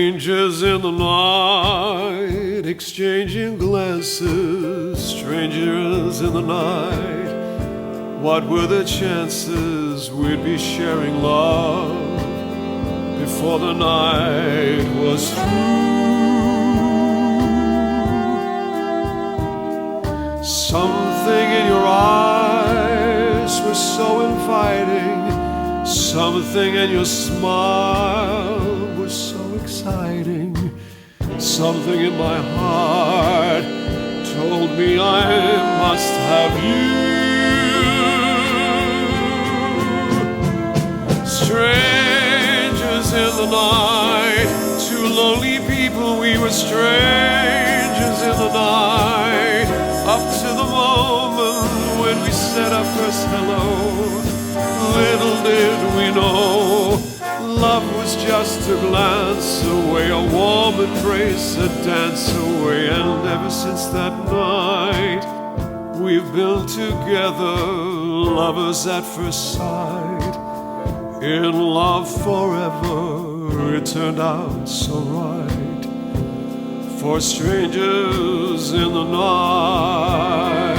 Strangers in the night, exchanging glances. Strangers in the night, what were the chances we'd be sharing love before the night was through? Something in your eyes was so inviting. Something in your smile was so exciting. Something in my heart told me I must have you. Strangers in the night, two lonely people, we were strangers in the night. Up to the moment when we said our first hello, little did we know, love was just a glance away, a warm embrace, a dance away. And ever since that night, we've been together, lovers at first sight, in love forever. It turned out so right, for strangers in the night.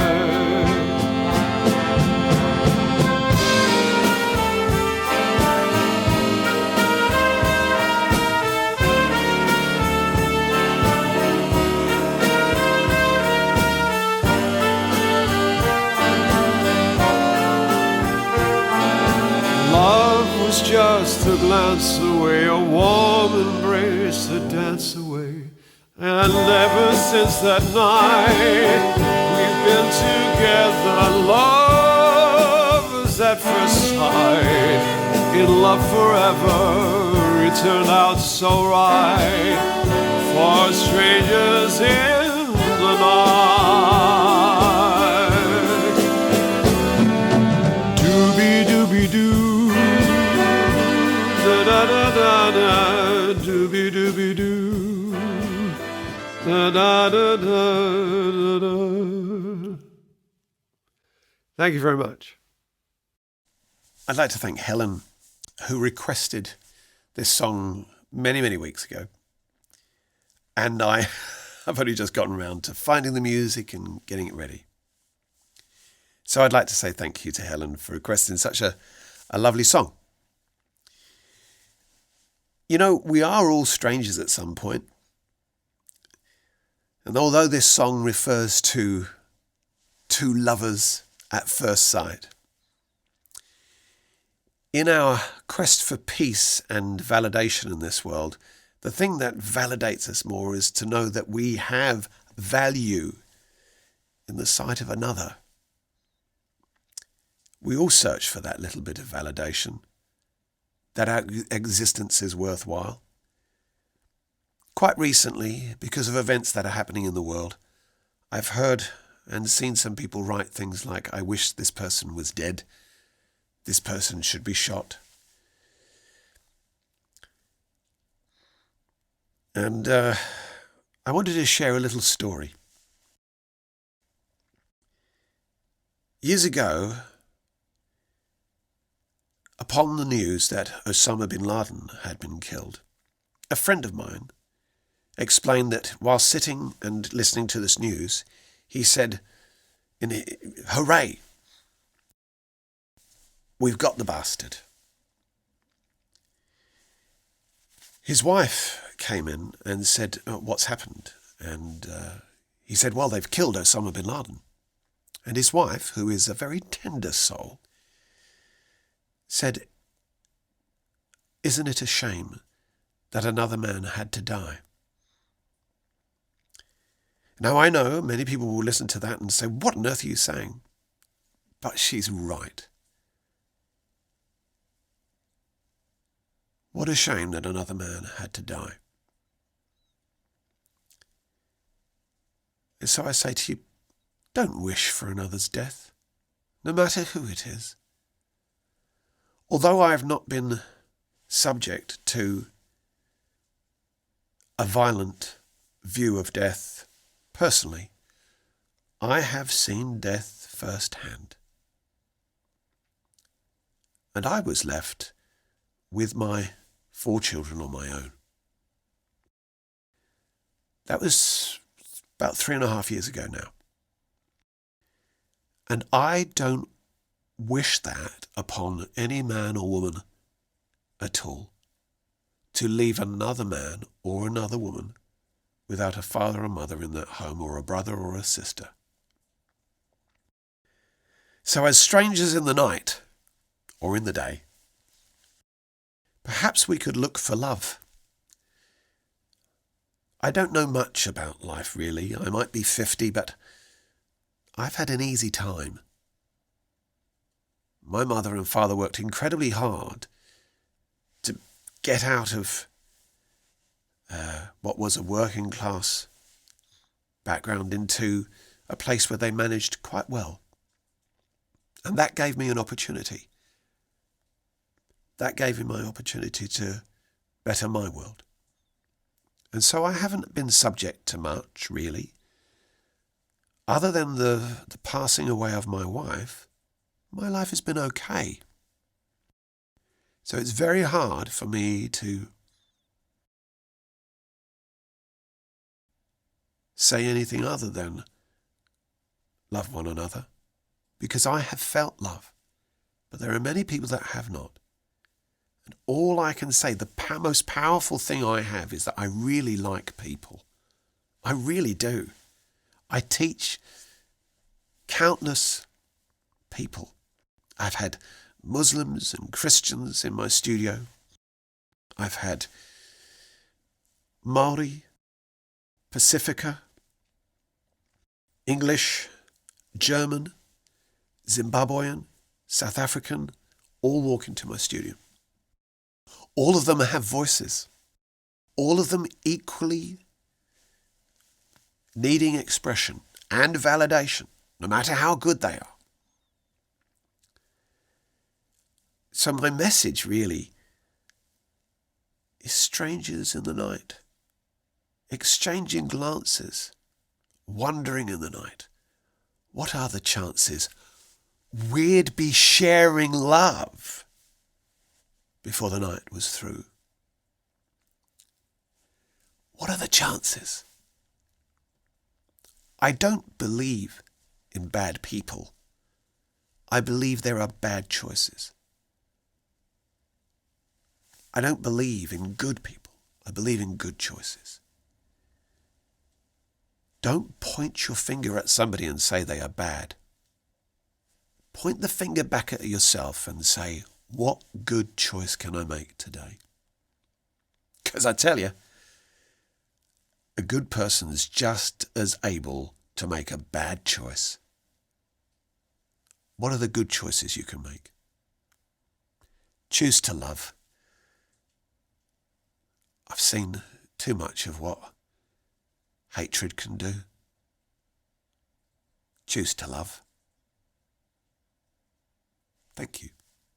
Just a glance away, a warm embrace, a dance away. And ever since that night, we've been together, lovers at first sight, in love forever. It turned out so right, for strangers in the night. Doobie-doobie-doo, da-da-da-da-da, doobie-doobie-doo, da-da-da-da-da-da. Thank you very much. I'd like to thank Helen, who requested this song many, many weeks ago. And I've only just gotten around to finding the music and getting it ready. So I'd like to say thank you to Helen for requesting such a lovely song. You know, we are all strangers at some point. And although this song refers to two lovers at first sight, in our quest for peace and validation in this world, the thing that validates us more is to know that we have value in the sight of another. We all search for that little bit of validation, that our existence is worthwhile. Quite recently, because of events that are happening in the world, I've heard and seen some people write things like, I wish this person was dead, this person should be shot. And I wanted to share a little story. Years ago, upon the news that Osama bin Laden had been killed, a friend of mine explained that while sitting and listening to this news, he said, "Hooray, we've got the bastard." His wife came in and said, "What's happened?" And he said, "Well, they've killed Osama bin Laden." And his wife, who is a very tender soul, said, "Isn't it a shame that another man had to die?" Now, I know many people will listen to that and say, "What on earth are you saying?" But she's right. What a shame that another man had to die. And so I say to you, don't wish for another's death, no matter who it is. Although I have not been subject to a violent view of death personally, I have seen death firsthand. And I was left with my 4 children on my own. That was about 3.5 years ago now. And I don't wish that upon any man or woman at all, to leave another man or another woman without a father or mother in that home, or a brother or a sister. So as strangers in the night, or in the day, perhaps we could look for love. I don't know much about life, really. I might be 50, but I've had an easy time. My mother and father worked incredibly hard to get out of what was a working class background into a place where they managed quite well. And that gave me an opportunity. That gave me my opportunity to better my world. And so I haven't been subject to much, really. Other than the passing away of my wife, my life has been okay. So it's very hard for me to say anything other than love one another, because I have felt love, but there are many people that have not. And all I can say, the most powerful thing I have, is that I really like people. I really do. I teach countless people. I've had Muslims and Christians in my studio. I've had Maori, Pacifica, English, German, Zimbabwean, South African, all walk into my studio. All of them have voices. All of them equally needing expression and validation, no matter how good they are. So my message really is strangers in the night, exchanging glances, wandering in the night. What are the chances we'd be sharing love before the night was through? What are the chances? I don't believe in bad people. I believe there are bad choices. I don't believe in good people. I believe in good choices. Don't point your finger at somebody and say they are bad. Point the finger back at yourself and say, what good choice can I make today? Because I tell you, a good person is just as able to make a bad choice. What are the good choices you can make? Choose to love. I've seen too much of what hatred can do. Choose to love. Thank you.